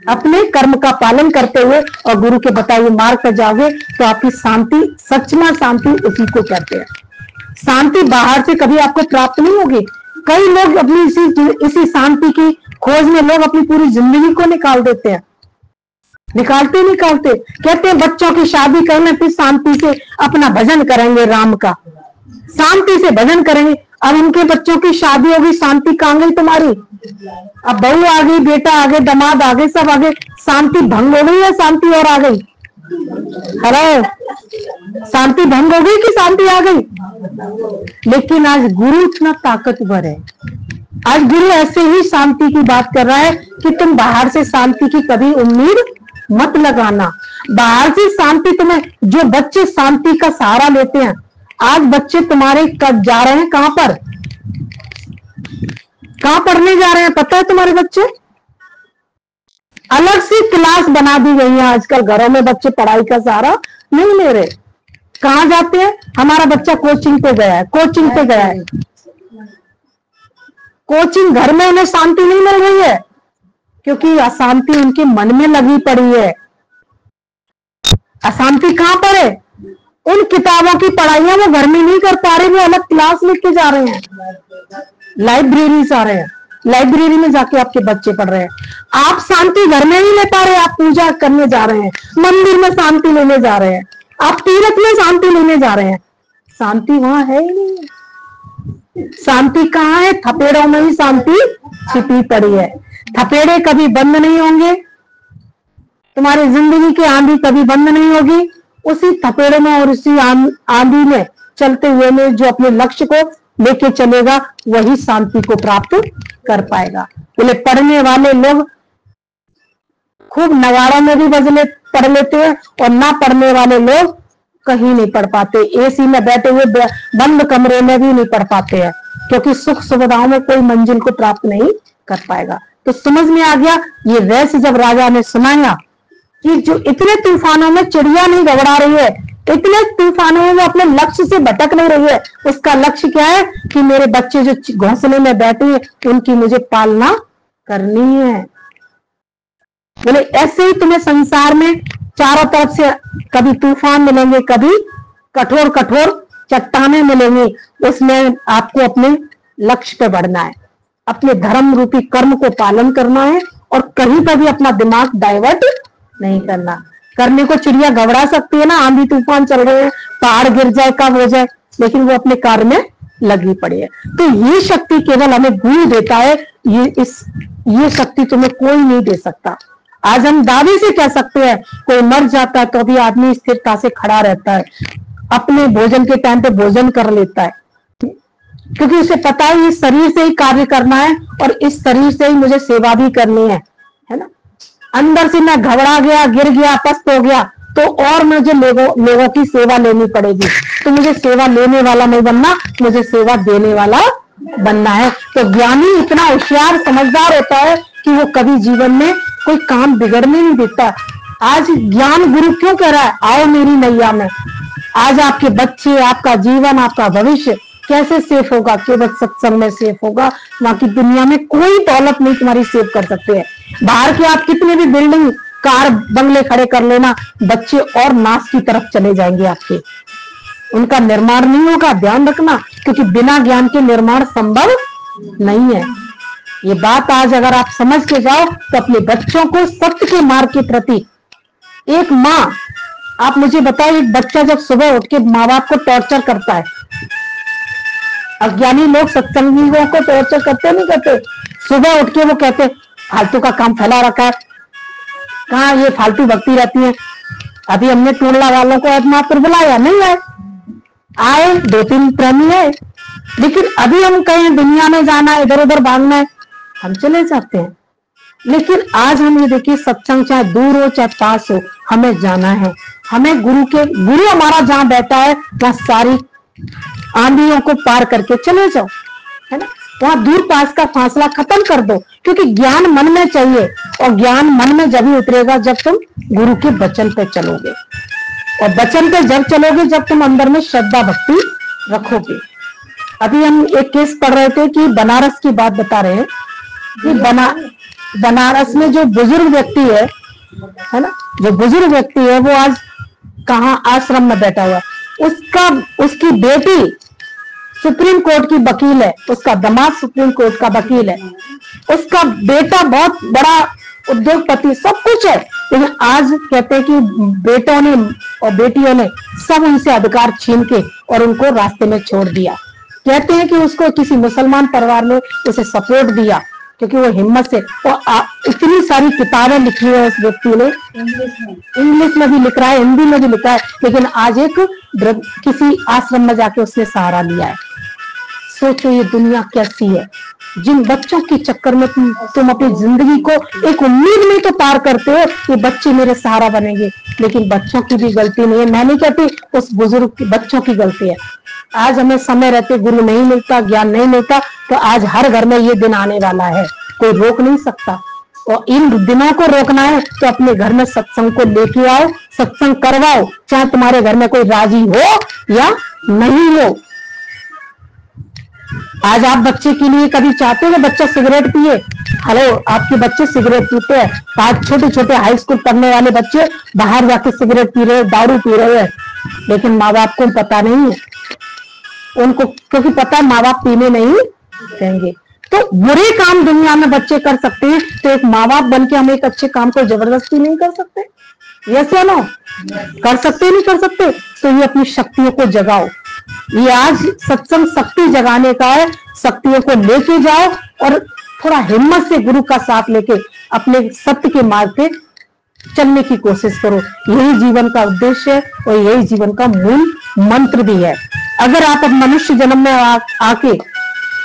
अपने कर्म का पालन करते हुए और गुरु के बताए मार्ग पर जाओगे तो आपकी शांति, सच में शांति उसी को कहते हैं। शांति बाहर से कभी आपको प्राप्त नहीं होगी। कई लोग अपनी इसी शांति की खोज में लोग अपनी पूरी जिंदगी को निकाल देते हैं। निकालते कहते हैं बच्चों की शादी करने फिर शांति से अपना भजन करेंगे, राम का शांति से भजन करेंगे। अब उनके बच्चों की शादी होगी, शांति कहां गई तुम्हारी? अब बहू आ गई, बेटा आ गए, दामाद आ गए, सब आ गए, शांति भंग हो गई है शांति और आ गई? हेलो, शांति भंग हो गई कि शांति आ गई? लेकिन आज गुरु इतना ताकतवर है, आज गुरु ऐसे ही शांति की बात कर रहा है कि तुम बाहर से शांति की कभी उम्मीद मत लगाना। बाहर से शांति तुम्हें, जो बच्चे शांति का सहारा लेते हैं, आज बच्चे तुम्हारे कब जा रहे हैं, कहां पर, कहां पढ़ने जा रहे हैं पता है तुम्हारे बच्चे? अलग से क्लास बना दी गई है आजकल, घरों में बच्चे पढ़ाई का सहारा नहीं ले रहे। कहां जाते हैं? हमारा बच्चा कोचिंग पे गया है, कोचिंग पे गया है, कोचिंग। घर में उन्हें शांति नहीं मिल रही है क्योंकि अशांति उनके मन में लगी पड़ी है। अशांति कहां पर है? उन किताबों की पढ़ाइयां वो घर में नहीं कर पा रहे, वो अलग क्लास लेके जा रहे हैं, लाइब्रेरी जा रहे हैं, लाइब्रेरी में जाके आपके बच्चे पढ़ रहे हैं। आप शांति घर में नहीं ले पा रहे, आप पूजा करने जा रहे हैं, मंदिर में शांति लेने जा रहे हैं, आप तीर्थ में शांति लेने जा रहे हैं, शांति वहां है ही नहीं। शांति कहाँ है? थपेड़ों में ही शांति छिपी पड़ी है। थपेड़े कभी बंद नहीं होंगे, तुम्हारी जिंदगी की आंधी कभी बंद नहीं होगी। उसी थपेड़े में और उसी आंधी में चलते हुए में जो अपने लक्ष्य को लेके चलेगा वही शांति को प्राप्त कर पाएगा। बोले पढ़ने वाले लोग खूब नगाड़ों में भी पढ़ लेते हैं और ना पढ़ने वाले लोग कहीं नहीं पढ़ पाते, एसी में बैठे हुए बंद कमरे में भी नहीं पढ़ पाते हैं, क्योंकि सुख सुविधाओं में कोई मंजिल को प्राप्त नहीं कर पाएगा। तो समझ में आ गया ये रहस्य जब राजा ने सुनाया कि जो इतने तूफानों में चिड़िया नहीं घबरा रही है, इतने तूफानों में वो अपने लक्ष्य से भटक नहीं रही है, उसका लक्ष्य क्या है कि मेरे बच्चे जो घोंसले में बैठे हैं उनकी मुझे पालना करनी है। बोले ऐसे ही तुम्हें संसार में चारों तरफ से कभी तूफान मिलेंगे, कभी कठोर कठोर चट्टानें मिलेंगी, उसमें आपको अपने लक्ष्य पे बढ़ना है, अपने धर्म रूपी कर्म को पालन करना है और कहीं पर भी अपना दिमाग डाइवर्ट नहीं करना। करने को चिड़िया घबरा सकती है ना, आंधी तूफान चल रहे हैं, पहाड़ गिर जाए, कब हो जाए, लेकिन वो अपने कार्य में लगी पड़ी है। तो ये शक्ति केवल हमें गुरु देता है, ये शक्ति तुम्हें कोई नहीं दे सकता। आज हम दावे से कह सकते हैं कोई मर जाता है तो भी आदमी स्थिरता से खड़ा रहता है, अपने भोजन के टाइम पे भोजन कर लेता है, क्योंकि उसे पता है इस शरीर से ही कार्य करना है और इस शरीर से ही मुझे सेवा भी करनी है ना। अंदर से मैं घबरा गया, गिर गया, पस्त हो गया तो और मुझे लोगों की सेवा लेनी पड़ेगी, तो मुझे सेवा लेने वाला नहीं बनना, मुझे सेवा देने वाला बनना है। तो ज्ञानी इतना होशियार समझदार होता है कि वो कभी जीवन में कोई काम बिगड़ने नहीं देता। आज ज्ञान गुरु क्यों कह रहा है आओ मेरी नैया में। आज आपके बच्चे, आपका जीवन, आपका भविष्य कैसे सेफ होगा? केवल सत्संग में सेफ होगा, बाकी दुनिया में कोई दौलत नहीं तुम्हारी सेव कर सकते हैं। बाहर के आप कितने भी बिल्डिंग, कार, बंगले खड़े कर लेना, बच्चे और नाश की तरफ चले जाएंगे आपके, उनका निर्माण नहीं होगा, ध्यान रखना, क्योंकि बिना ज्ञान के निर्माण संभव नहीं है। ये बात आज अगर आप समझ के जाओ तो अपने बच्चों को सत्य के मार्ग के प्रति, एक माँ, आप मुझे बताओ, एक बच्चा जब सुबह उठ के माँ बाप को टॉर्चर करता है, अज्ञानी लोग सत्संगियों को टॉर्चर करते नहीं करते? सुबह उठ के वो कहते फालतू का काम फैला रखा है, कहाँ ये फालतू भक्ति रहती है। अभी हमने टोला वालों को एकमात्र बुलाया, नहीं आए 2-3 प्रेमी है, लेकिन अभी हम कहें दुनिया में जाना है, इधर उधर भागना है, हम चले जाते हैं। लेकिन आज हम ये देखिए, सत्संग चाहे दूर हो चाहे पास हो, हमें जाना है। हमें गुरु हमारा जहां बैठा है वहां सारी आंधियों को पार करके चले जाओ, है ना। वहां दूर पास का फासला खत्म कर दो, क्योंकि ज्ञान मन में चाहिए और ज्ञान मन में जब ही उतरेगा जब तुम गुरु के वचन पे चलोगे, और वचन पे जब चलोगे जब तुम अंदर में श्रद्धा भक्ति रखोगे। अभी हम एक केस पढ़ रहे थे कि बनारस की बात बता रहे हैं कि बनारस में जो बुजुर्ग व्यक्ति है ना, जो बुजुर्ग व्यक्ति है वो आज कहाँ आश्रम में बैठा हुआ है। उसकी बेटी सुप्रीम कोर्ट की वकील है, उसका दामाद सुप्रीम कोर्ट का वकील है, उसका बेटा बहुत बड़ा उद्योगपति, सब कुछ है। लेकिन आज कहते हैं कि बेटों ने और बेटियों ने सब उनसे अधिकार छीन के और उनको रास्ते में छोड़ दिया। कहते हैं कि उसको किसी मुसलमान परिवार ने उसे सपोर्ट दिया क्योंकि वो हिम्मत से, और इतनी सारी किताबें लिखी है उस व्यक्ति ने, इंग्लिश में भी लिख रहा है, हिंदी में भी लिखा है, लेकिन आज एक किसी आश्रम में जाके उसने सहारा लिया है। सोचो ये दुनिया कैसी है, जिन बच्चों के चक्कर में तुम अपनी जिंदगी को एक उम्मीद में तो पार करते हो कि बच्चे मेरे सहारा बनेंगे, लेकिन बच्चों की भी गलती नहीं है। मैं नहीं कहती उस बुजुर्ग की, बच्चों की गलती है। आज हमें समय रहते गुरु नहीं मिलता, ज्ञान नहीं मिलता, तो आज हर घर में ये दिन आने वाला है, कोई रोक नहीं सकता। और इन दिनों को रोकना है तो अपने घर में सत्संग को लेके आओ, सत्संग करवाओ, चाहे तुम्हारे घर में कोई राजी हो या नहीं हो। आज आप बच्चे के लिए कभी चाहते हो कि बच्चा सिगरेट पिए? हेलो, आपके बच्चे सिगरेट पीते हैं, आज छोटे छोटे हाई स्कूल पढ़ने वाले बच्चे बाहर जाके सिगरेट पी रहे हैं, दारू पी रहे हैं, लेकिन माँ बाप को पता नहीं है उनको, क्योंकि पता है माँ बाप पीने नहीं देंगे। तो बुरे काम दुनिया में बच्चे कर सकते हैं, तो एक माँ बाप बन के हम एक अच्छे काम को जबरदस्ती नहीं कर सकते? यस या नो? कर सकते नहीं कर सकते? तो ये अपनी शक्तियों को जगाओ। ये आज सत्संग शक्ति जगाने का है, शक्तियों को लेके जाओ और थोड़ा हिम्मत से गुरु का साथ लेके अपने सत्य के मार्ग पे चलने की कोशिश करो। यही जीवन का उद्देश्य है और यही जीवन का मूल मंत्र भी है। अगर आप अब मनुष्य जन्म में आके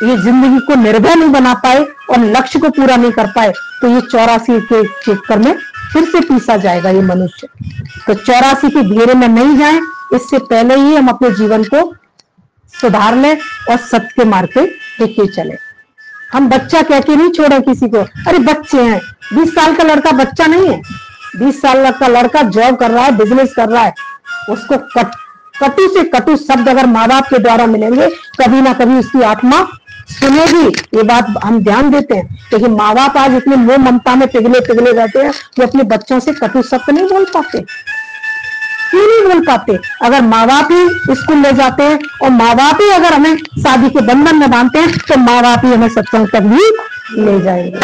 ये जिंदगी को निर्भय नहीं बना पाए और लक्ष्य को पूरा नहीं कर पाए, तो ये 84 के चक्कर में फिर से पीसा जाएगा ये मनुष्य। तो 84 के घेरे में नहीं जाए, इससे पहले ही हम अपने जीवन को सुधार लें और सत्य के मार्ग पे लेके चले। हम बच्चा कह के नहीं छोड़े किसी को, अरे बच्चे हैं, 20 साल का लड़का बच्चा नहीं है। 20 साल का लड़का जॉब कर रहा है, बिजनेस कर रहा है, उसको कटु से कटु शब्द अगर माँ बाप के द्वारा मिलेंगे, कभी ना कभी उसकी आत्मा सुनेगी। ये बात हम ध्यान देते हैं, लेकिन माँ बाप आज इतने मोह ममता में पिघले रहते हैं कि अपने बच्चों से कटु शब्द नहीं बोल पाते। क्यों नहीं बोल पाते? अगर माँ बाप ही स्कूल ले जाते हैं और माँ बाप ही अगर हमें शादी के बंधन में बांधते हैं, तो माँ बाप ही हमें सत्संग तक भी ले जाएंगे।